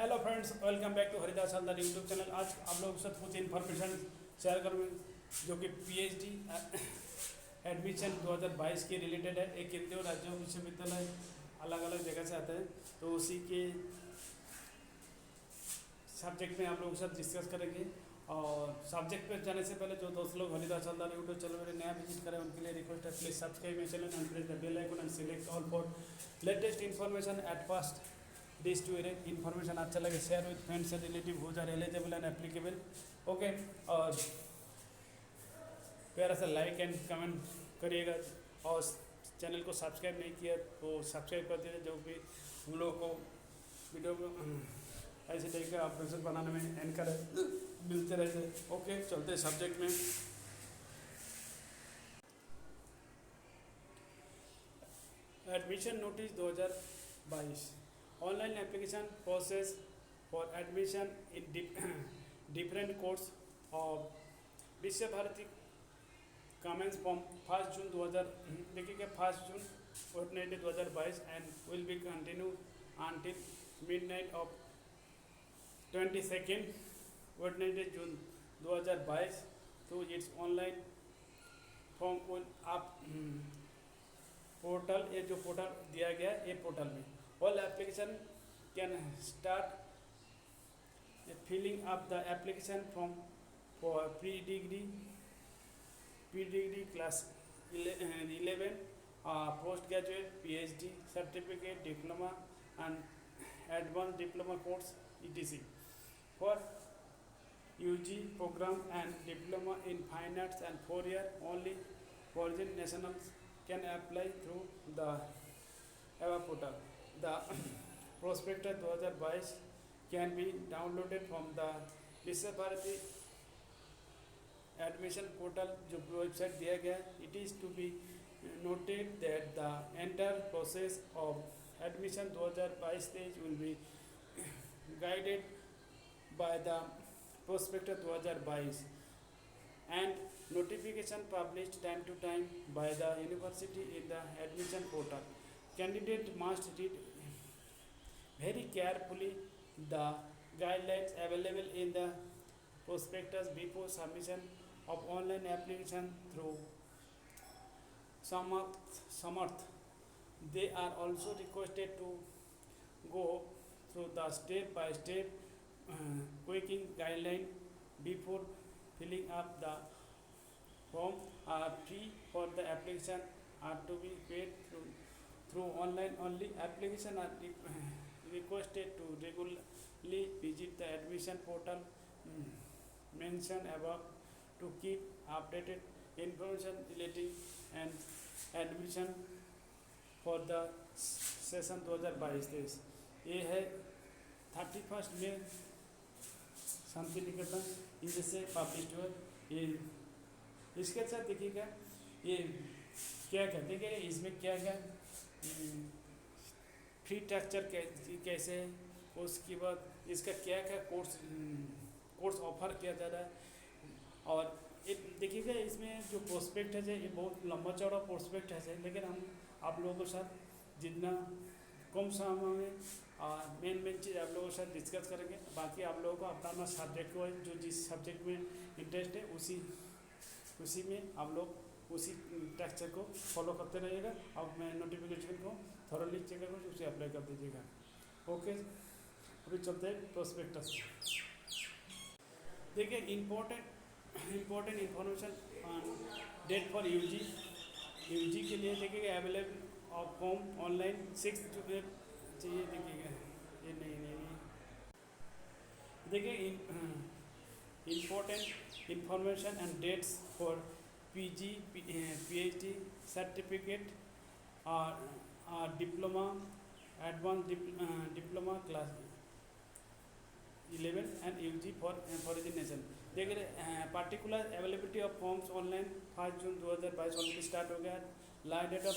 Hello friends, welcome back to Haridas Haldar YouTube channel. आज आप लोगों के साथ कुछ इन्फॉर्मेशन शेयर करूँगी जो कि पीएचडी एडमिशन 2022 के रिलेटेड है। एक केंद्रीय राज्य विश्वविद्यालय अलग अलग जगह से आते हैं, तो उसी के सब्जेक्ट में आप लोगों के साथ डिस्कस करेंगे। और सब्जेक्ट पे जाने से पहले जो दोस्त लोग हरिदास हल्दर यूट्यूब चैनल मेरे नया विजिट करें उनके लिए रिक्वेस्ट है, please subscribe my channel and press the bell icon and select all for latest information at first this to information अच्छा लगे share with friends and relative हो जाए एलिजिबल एंड एप्लीकेबल। ओके, और प्यारा सा लाइक एंड कमेंट करिएगा और channel को सब्सक्राइब नहीं किया तो सब्सक्राइब कर दीजिए, जो भी हम लोगों को वीडियो को ऐसे टाइप का ऑपरेशन बनाने में एनकर मिलते रहते। ओके, चलते हैं सब्जेक्ट में। Admission notice 2022 online application process for admission in different course of Visva Bharati commence from 1 June 2000 देखिएगा 1 June 2022 and will be continue until midnight of 22nd Wednesday June 2022 तो इट्स ऑनलाइन फॉर्म आप पोर्टल, ये जो portal दिया गया ये portal में all application can start filling up the application from for pre degree class 11 post graduate PhD certificate diploma and advanced diploma course etc. For UG program and diploma in fine arts and 4-year only foreign nationals can apply through the above portal. The prospectus 2022 can be downloaded from the Vishwa Bharati admission portal जो website दिया गया। It is to be noted that the entire process of admission 2022 stage will be guided by the prospectus 2022 and notification published time to time by the university in the admission portal. Candidate must read very carefully the guidelines available in the prospectus before submission of online application through Samarth. They are also requested to go through the step-by-step quaking guideline before filling up the form. Are free for the application are to be paid through online only. Application are requested to regularly visit the admission portal mentioned above to keep updated information relating and admission for the session 2022। ये है 31 में शांति निकेतन इनसे से publish हुआ। ये इसके साथ देखिएगा ये क्या कहते हैं, इसमें क्या क्या फी स्ट्रक्चर कैसे है, उसके बाद इसका क्या क्या कोर्स ऑफर किया जा रहा है। और देखिएगा इसमें जो प्रोस्पेक्ट है ये बहुत लंबा चौड़ा प्रोस्पेक्ट है, लेकिन हम आप लोगों के साथ जितना कम समय में मेन चीज़ आप लोगों के साथ डिस्कस करेंगे। बाकी आप लोगों को अपना सब्जेक्ट को जो जिस सब्जेक्ट में इंटरेस्ट है उसी में आप लोग उसी स्ट्रक्चर को फॉलो करते रहिएगा। अब मैं नोटिफिकेशन को थॉरली चेक करके उसे अप्लाई कर दीजिएगा। ओके, अभी चलते हैं प्रोस्पेक्टस। देखिए important information date for UG के लिए देखिएगा अवेलेबल ऑफ फॉर्म ऑनलाइन 6 चाहिए। देखिएगा ये नहीं देखिए important information and dates for PG PhD certificate और diploma advance diploma class 11 and UG for फॉरिजिनेशन। देखिए particular availability of forms online 5 June 2022 already start हो गया। Last date of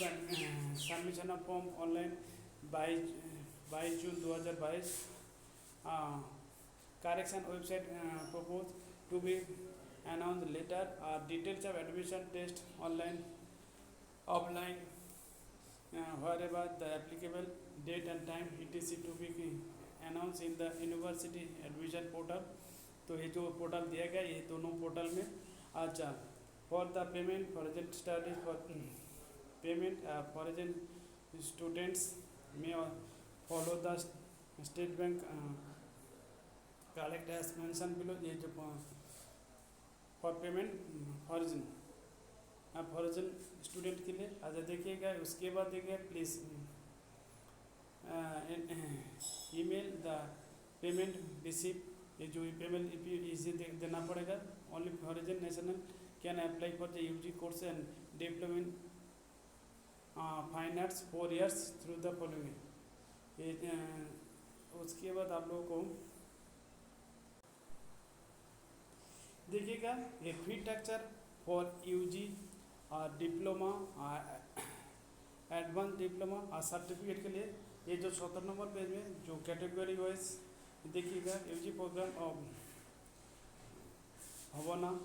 submission of form online 22 June 2022। Correction website propose to be announce later. Details of admission test online offline wherever the applicable date and time etc to be announce in the university admission portal. तो ये जो portal दिया गया ये दोनों portal में। अच्छा, for the payment foreign studies for payment foreign students में follow the State Bank collect as mention below. ये जो for payment foreign foreign student के लिए। अच्छा देखिएगा, उसके बाद देखिए please email the payment receipt. ये जो पेमेंट इसे देना पड़ेगा। Only foreign national can apply for the UG course and diploma fine arts 4 years through the following. ये उसके बाद आप लोगों को देखिएगा ये fee structure for UG diploma advance diploma और सर्टिफिकेट के लिए। ये जो 17 नंबर पेज में जो कैटेगरी वाइज देखिएगा यूजी प्रोग्राम हवाना,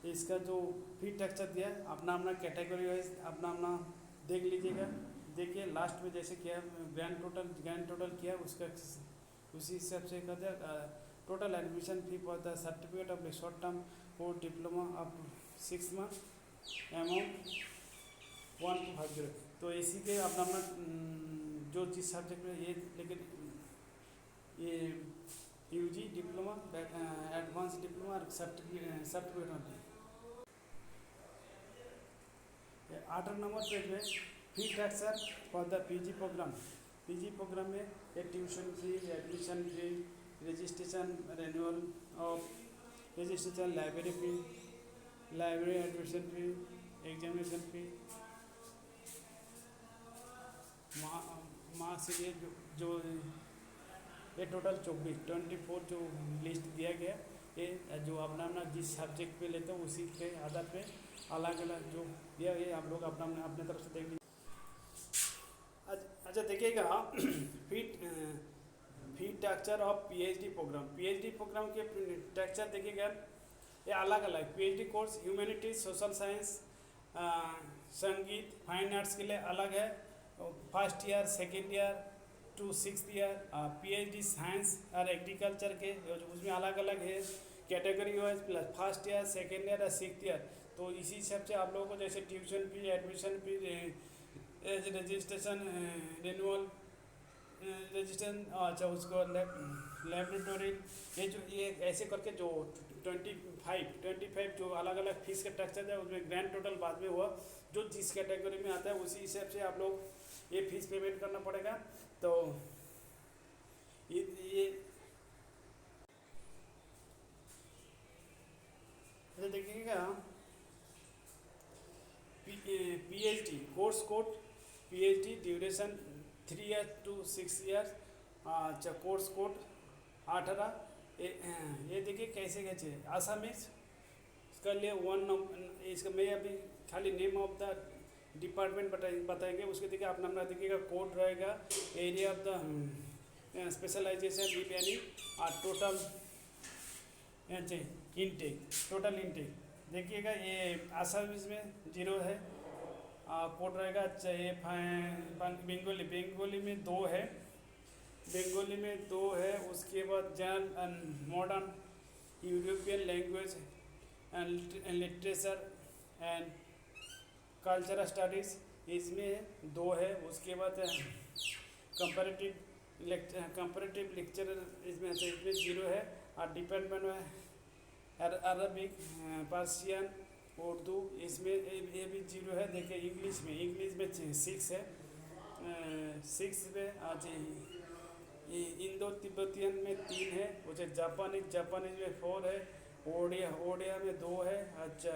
इसका जो फी स्ट्रक्चर दिया है अपना अपना कैटेगरी वाइज अपना देख लीजिएगा। देखिए लास्ट में जैसे किया ग्रैंड टोटल किया उसका उसी हिसाब से कर दिया। Total admission fee for the certificate of short term और डिप्लोमा ऑफ 6 months अमाउंट 1250। तो इसी के अपना अपना जो जिस सब्जेक्ट में ये, लेकिन ये यूजी डिप्लोमा एडवांस डिप्लोमा और सर्टिफिकेट 8 नंबर पेज में fee structure for the PG program. PG program में ये tuition fee, admission fee, registration renewal of registration, library fee, library admission fee, examination fee, marks ये जो ये total 24 जो list दिया गया। ये जो अपना अपना जिस सब्जेक्ट पे लेते हो उसी के आधार पे अलग अलग जो दिया ये आप लोग अपना अपने तरफ से देख लीजिए। अच्छा देखिएगा fee structure of PhD program. PhD program के स्ट्रक्चर देखिएगा ये अलग अलग। PhD course humanities, social science, संगीत, फाइन आर्ट्स के लिए अलग है। First year, second year to 6th year। PhD science और एग्रीकल्चर के उसमें अलग अलग है category wise, plus first year, second year और 6th year। तो इसी हिसाब से आप लोगों को जैसे tuition fee, admission fee, registration renewal registration, अच्छा उसको लेबोरेटरी, ये ऐसे करके जो 25 जो अलग अलग फीस का स्ट्रक्चर है उसमें ग्रैंड टोटल बाद में हुआ। जो जिस कैटेगरी में आता है उसी हिसाब से आप लोग ये फीस पेमेंट करना पड़ेगा। तो ये देखिएगा PhD course code, PhD duration 3 years to 6 years। अच्छा कोर्स कोड 18। ये देखिए कैसे कैसे आसामीज इसका लिए 1 नंबर। इसका मैं अभी खाली नेम ऑफ द डिपार्टमेंट बताएंगे। उसके देखिए अपना अपना देखिएगा कोड रहेगा, area of the specialization if any, और टोटल इनटेक, टोटल इनटेक देखिएगा। ये आसामीज में 0 है कोड रहेगा। अच्छा ये बंगाली में 2 है, बंगाली में 2 है। उसके बाद general and modern European language and literature and cultural studies इसमें 2 है। उसके बाद कंपैरेटिव लेक्चर इसमें 0 है। और डिपार्टमेंट में अरबिक, पर्शियन, उर्दू इसमें ये भी 0 है। देखिए इंग्लिश में 6 है। 6 में आज इंडो तिब्बतियन में 3 है। उसे जापानीज में 4 है। ओडिया में 2 है। अच्छा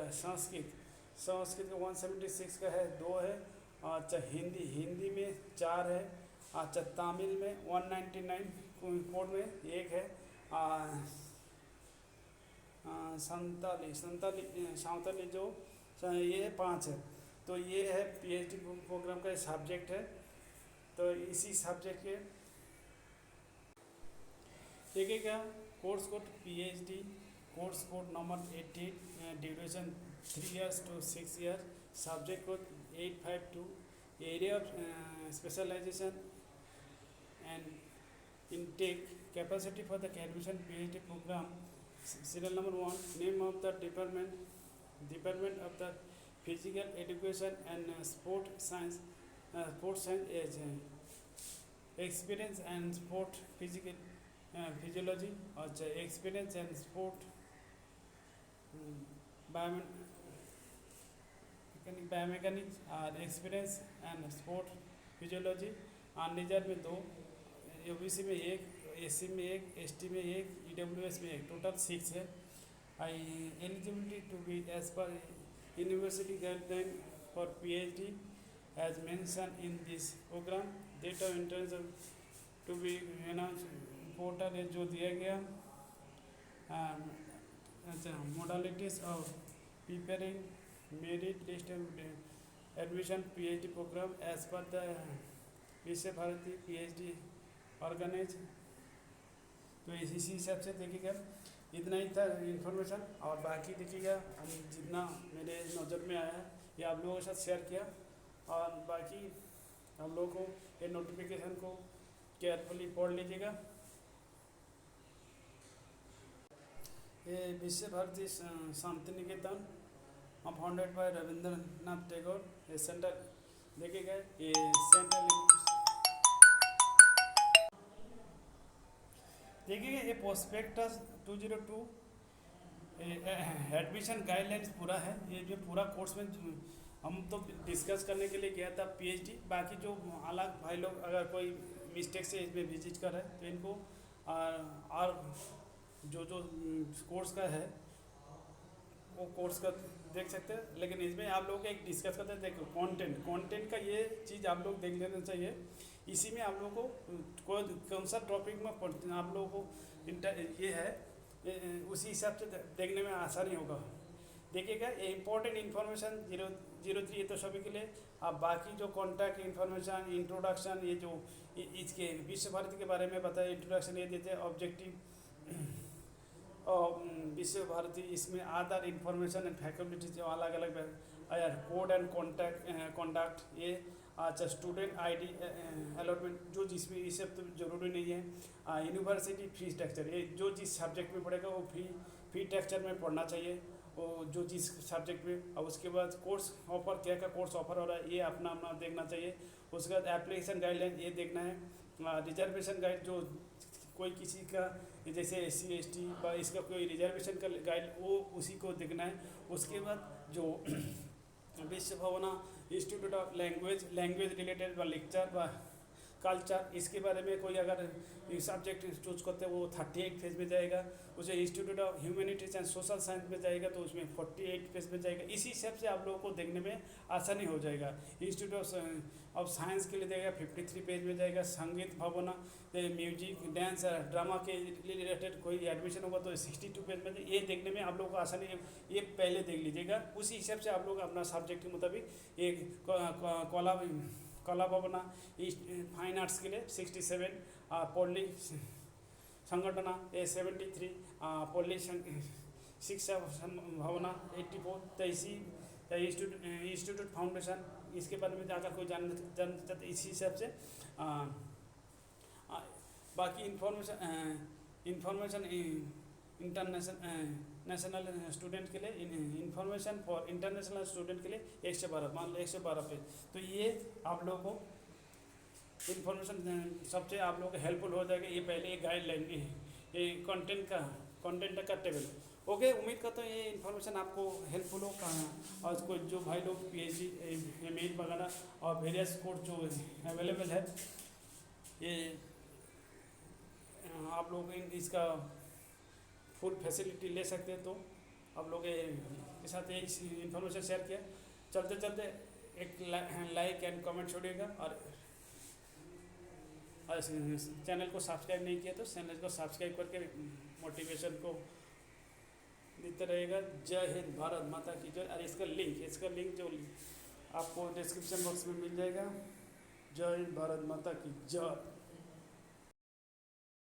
संस्कृत का 176 का है, 2 है। अच्छा हिंदी में 4 है। अच्छा तमिल में 199 कोड में 1 है। संताली जो ये 5 है। तो ये है पीएचडी प्रोग्राम का सब्जेक्ट है। तो इसी सब्जेक्ट के देखिएगा course code PhD course code number 18, duration 3 years to 6 years, subject code 852, area of specialization and intake capacity for the admission PhD program. Serial number 1, name of the department of the physical education and sports science is experience and sport physiology, or experience and sport biomechanics, और experience and sport physiology. Unreserve में 2, OBC में 1, SC में 1, ST में 1, EWS में 1, total 6 है। Eligibility to be as per university guideline for PhD as mention in this program. Date of entrance to be announce portal है जो दिया गया। अच्छा, modalities of preparing merit list and admission PhD program as per the विश्व Bharti PhD organise. तो इसी हिसाब से देखिएगा, इतना ही था इन्फॉर्मेशन। और बाकी देखिएगा हम जितना मेरे नज़र में आया है ये आप लोगों के साथ शेयर किया। और बाकी हम लोगों को ये नोटिफिकेशन को केयरफुली पढ़ लीजिएगा। ये विश्व भारती शांति निकेतन फाउंडेड बाय रविंद्रनाथ टैगोर। ये सेंटर देखिएगा, ये सेंट्रल देखिएगा, ये प्रोस्पेक्टस 202 एडमिशन गाइडलाइंस पूरा है। ये जो पूरा कोर्स में हम तो डिस्कस करने के लिए गया था पीएचडी। बाकी जो अलग भाई लोग अगर कोई मिस्टेक से इसमें विजिट कर रहे हैं तो इनको और जो कोर्स का है वो कोर्स का देख सकते हैं। लेकिन इसमें आप लोगों को एक डिस्कस करते हैं, देखो कंटेंट का ये चीज़ आप लोग देख लेना चाहिए। इसी में आप लोगों को कौन सा टॉपिक में आप लोगों को ये है, उसी हिसाब से देखने में आसानी होगा। देखिएगा, ये इंपॉर्टेंट इन्फॉर्मेशन 003 ये तो सभी के लिए। अब बाकी जो कॉन्टैक्ट इन्फॉर्मेशन, इंट्रोडक्शन, ये जो इसके विश्व भारती के बारे में बताया, इंट्रोडक्शन ये देते हैं, ऑब्जेक्टिव और विश्व भारती, इसमें अदर इंफॉर्मेशन एंड फैकल्टी जो अलग अलग कोड एंड कॉन्डक्ट, ये अच्छा स्टूडेंट आईडी अलॉटमेंट जो जिसमें ये सब तो ज़रूरी नहीं है। यूनिवर्सिटी फी स्ट्रक्चर, ये जो जिस सब्जेक्ट में पढ़ेगा वो फी स्ट्रक्चर में पढ़ना चाहिए, वो जो जिस सब्जेक्ट में। और उसके बाद कोर्स ऑफर, क्या कोर्स ऑफर हो रहा है ये अपना देखना चाहिए। उसके बाद एप्लीकेशन गाइडलाइन ये देखना है। रिजर्वेशन गाइड, जो कोई किसी का जैसे SC ST বা इसका कोई रिजर्वेशन का गाइड, वो उसी को देखना है। उसके बाद जो विश्व भावना इंस्टीट्यूट ऑफ लैंग्वेज रिलेटेड व लेक्चर व कल्चर, इसके बारे में कोई अगर सब्जेक्ट चूज करते हैं वो 38 पेज में जाएगा। उसे institute of humanities and social science में जाएगा तो उसमें 48 पेज में जाएगा। इसी हिसाब से आप लोगों को देखने में आसानी हो जाएगा। इंस्टीट्यूट ऑफ साइंस के लिए देगा 53 पेज में जाएगा। संगीत भावना, म्यूजिक, डांस, ड्रामा के रिलेटेड कोई एडमिशन होगा तो 62 पेज में। ये देखने में आप लोगों को आसानी है, ये पहले देख लीजिएगा। उसी हिसाब से आप लोग अपना सब्जेक्ट के मुताबिक एक कला भावना, फाइन आर्ट्स के लिए 67, पॉली संगठना ये 73, पॉली शिक्षा भावना 84, इंस्टीट्यूट फाउंडेशन, इसके बारे में अगर कोई जानना चाहते इसी हिसाब से। बाकी इंफॉर्मेशन इंटरनेशनल स्टूडेंट के लिए, इंफॉर्मेशन फॉर इंटरनेशनल स्टूडेंट के लिए 112, मान लो 112 पेज। तो ये आप लोगों को इन्फॉर्मेशन सबसे आप लोगों को हेल्पफुल हो जाएगा। ये पहले एक गाइडलाइन है, ये कंटेंट का टेबल। ओके, उम्मीद करता हूँ ये इन्फॉर्मेशन आपको हेल्पफुल हो। और कोई जो भाई लोग PhD MA वगैरह और वेरियस कोर्स जो अवेलेबल है, ये आप लोग इसका फुल फैसिलिटी ले सकते हैं। तो आप लोग के साथ ये इन्फॉर्मेशन शेयर किया। चलते चलते एक लाइक एंड कमेंट छोड़िएगा। और चैनल को सब्सक्राइब नहीं किया तो चैनल को सब्सक्राइब करके मोटिवेशन को देते रहेगा। जय हिंद, भारत माता की जय। और इसका लिंक जो आपको डिस्क्रिप्शन बॉक्स में मिल जाएगा। जय हिंद, भारत माता की जय।